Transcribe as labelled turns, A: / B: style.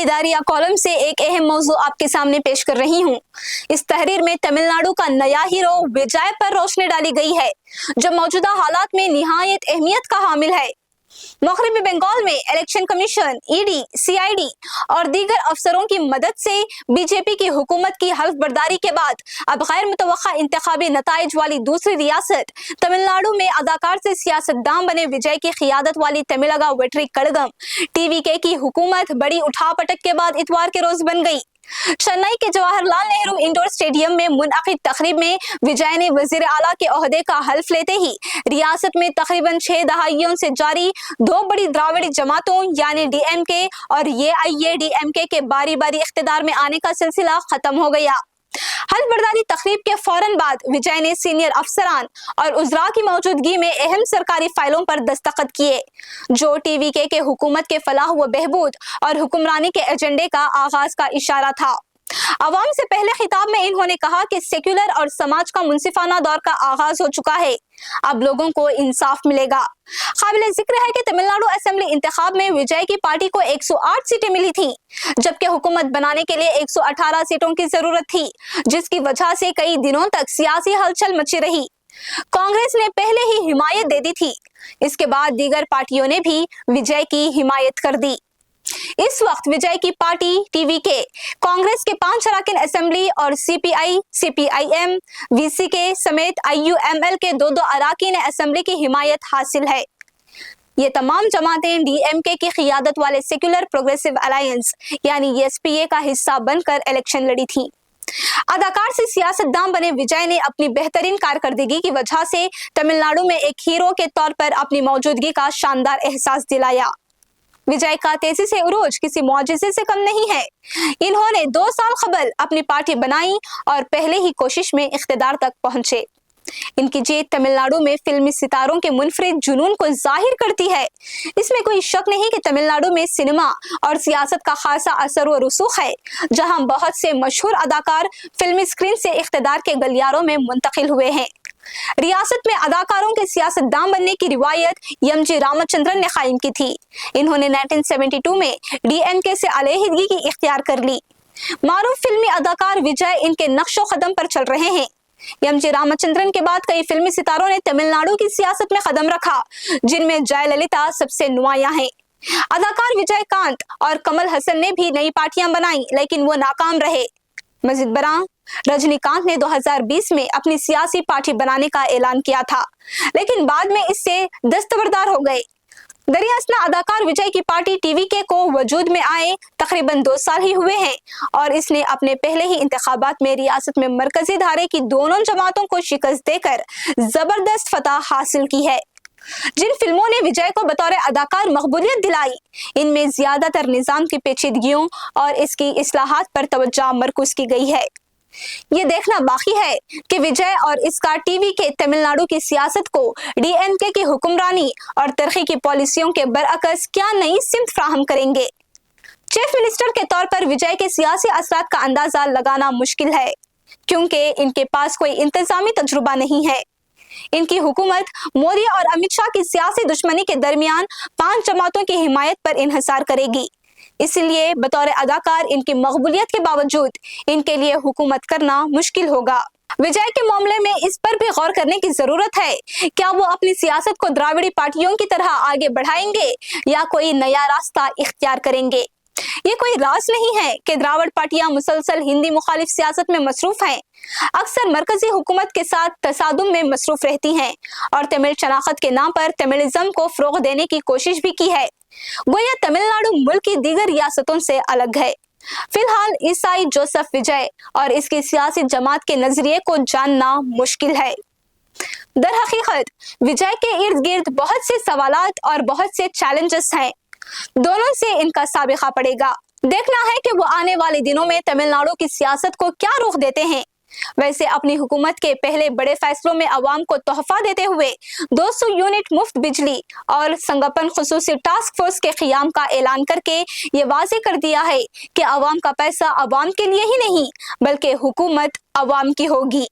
A: इदारिया column से एक अहम मौजू आपके सामने पेश कर रही हूँ। इस तहरीर में तमिलनाडु का नया हीरो विजय पर रोशनी डाली गई है, जो मौजूदा हालात में निहायत अहमियत का हामिल है। मगरबी बंगाल में इलेक्शन कमीशन, ईडी, सीआईडी और दीगर अफसरों की मदद से बीजेपी की हुकूमत की हल्फ बर्दारी के बाद अब गैर मुतवक्का इंतखाबी नताइज वाली दूसरी रियासत तमिलनाडु में अदाकार से सियासतदान बने विजय की क़ियादत वाली तमिलगा वेट्री कड़गम टीवीके की हुकूमत बड़ी उठापटक के बाद इतवार के रोज बन गई। चेन्नई के जवाहरलाल नेहरू इंडोर स्टेडियम में मुनअक़िद तकरीब में विजय ने वजीर आला के ओहदे का हल्फ लेते ही रियासत में तकरीबन 6 दहाइयों से जारी दो बड़ी द्राविड़ी जमातों यानी डीएमके और एआईएडीएमके के बारी बारी इख्तिदार में आने का सिलसिला खत्म हो गया। हल्फ बर्दारी तकरीब के फौरन बाद विजय ने सीनियर अफसरान और उजरा की मौजूदगी में अहम सरकारी फाइलों पर दस्तखत किए, जो टीवीके के हुकूमत के फलाह व बहबूद और हुक्मरानी के एजेंडे का आगाज का इशारा था। अवाम से पहले खिताब में इन्होंने कहा कि सेक्युलर और समाज का मुनसिफाना दौर का आगाज हो चुका है, अब लोगों को इंसाफ मिलेगा। काबिल जिक्र है कि तमिलनाडु असेंबली इंतखाब में विजय की पार्टी को 108 सीटें मिली थी, जबकि हुकूमत बनाने के लिए 118 सीटों की जरूरत थी, जिसकी वजह से कई दिनों तक सियासी हलचल मची रही। कांग्रेस ने पहले ही हिमायत दे दी थी, इसके बाद दीगर पार्टियों ने भी विजय की हिमायत कर दी। इस वक्त विजय की पार्टी टीवीके, कांग्रेस के 5 अरकान असेंबली और सीपीआई, सीपीआईएम, वीसीके समेत आईयूएमएल के 2 अरकान असेंबली की हिमायत हासिल है। ये तमाम जमातें डीएमके की क़ियादत वाले सेक्युलर प्रोग्रेसिव अलायंस यानी एसपीए का हिस्सा बनकर इलेक्शन लड़ी थी। अदाकार से सियासतदान बने विजय ने अपनी बेहतरीन कारकर्दगी की वजह से तमिलनाडु में एक हीरो के तौर पर अपनी मौजूदगी का शानदार एहसास दिलाया। विजय का तेजी से उरूज किसी मौजिज़े से कम नहीं है। इन्होंने 2 साल कबल अपनी पार्टी बनाई और पहले ही कोशिश में इख्तिदार तक पहुंचे। इनकी जीत तमिलनाडु में फिल्मी सितारों के मुनफरिद जुनून को जाहिर करती है। इसमें कोई शक नहीं कि तमिलनाडु में सिनेमा और सियासत का खासा असर व रसूख है, जहां बहुत से मशहूर अदाकार फिल्मी स्क्रीन से इख्तिदार के गलियारों में मुंतकिल हुए हैं। रियासत में अदाकारों के सियासतदान बनने की रिवायत एमजी रामचंद्रन ने कायम की थी। इन्होंने 1972 में डीएमके से अलहदगी की इख्तियार कर ली। मारूफ फिल्मी अदाकार विजय इनके नक्शो कदम पर चल रहे हैं। एमजी रामचंद्रन के बाद कई फिल्मी सितारों ने तमिलनाडु की सियासत में कदम रखा, जिनमें जयललिता सबसे नुमाया है। अदाकार विजयकांत और कमल हसन ने भी नई पार्टियां बनाई, लेकिन वो नाकाम रहे। मजीद बरां रजनीकांत ने 2020 में अपनी सियासी पार्टी बनाने का ऐलान किया था, लेकिन बाद में इससे दस्तबरदार हो गए। दरियासना अदाकार विजय की पार्टी टीवीके को वजूद में आए तकरीबन 2 साल ही हुए हैं और इसने अपने पहले ही इंतखाबात में रियासत में मरकजी धारे की दोनों जमातों को शिकस्त देकर जबरदस्त फतह हासिल की है। जिन फिल्मों ने विजय को बतौर अदाकार मकबूलियत दिलाई, इनमें ज्यादातर निजाम की पेचीदगियों और इसकी इस्लाहात पर तवज्जो मरकूज की गई है। ये देखना बाकी है कि विजय और इसका टीवीके तमिलनाडु की सियासत को डीएमके की हुक्मरानी और तरक्की की पॉलिसियों के बरअक्स क्या नई सिमत फ्राहम करेंगे। चीफ मिनिस्टर के तौर पर विजय के सियासी असरात का अंदाजा लगाना मुश्किल है, क्योंकि इनके पास कोई इंतजामी तजुर्बा नहीं है। इनकी हुकूमत मोदी और अमित शाह की सियासी दुश्मनी के दरमियान 5 जमातों की हिमायत पर इन्हिसार करेगी। इसलिए बतौर अदाकार इनकी मकबूलियत के बावजूद इनके लिए हुकूमत करना मुश्किल होगा। विजय के मामले में इस पर भी गौर करने की जरूरत है, क्या वो अपनी सियासत को द्राविड़ी पार्टियों की तरह आगे बढ़ाएंगे या कोई नया रास्ता इख्तियार करेंगे। ये कोई राज नहीं है कि द्राविड़ पार्टियां मुसलसल हिंदी मुखालिफ सियासत में मसरूफ हैं, अक्सर मरकजी हुकूमत के साथ तसादुम में मसरूफ रहती हैं और तमिल शनाख्त के नाम पर तमिलिज्म को फरोग देने की कोशिश भी की है। गोया तमिलनाडु मुल्क की दीगर रियासतों से अलग है। फिलहाल ईसाई जोसेफ विजय और इसकी सियासी जमात के नजरिए को जानना मुश्किल है। दर हकीकत विजय के इर्द गिर्द बहुत से सवालात और बहुत से चैलेंजेस हैं। दोनों से इनका साबिका पड़ेगा। देखना है कि वो आने वाले दिनों में तमिलनाडु की सियासत को क्या रुख देते हैं। वैसे अपनी हुकूमत के पहले बड़े फैसलों में अवाम को तोहफा देते हुए 200 यूनिट मुफ्त बिजली और संगपन खुसूसी टास्क फोर्स के क़ियाम का ऐलान करके ये वाज़ेह कर दिया है कि अवाम का पैसा अवाम के लिए ही नहीं बल्कि हुकूमत अवाम की होगी।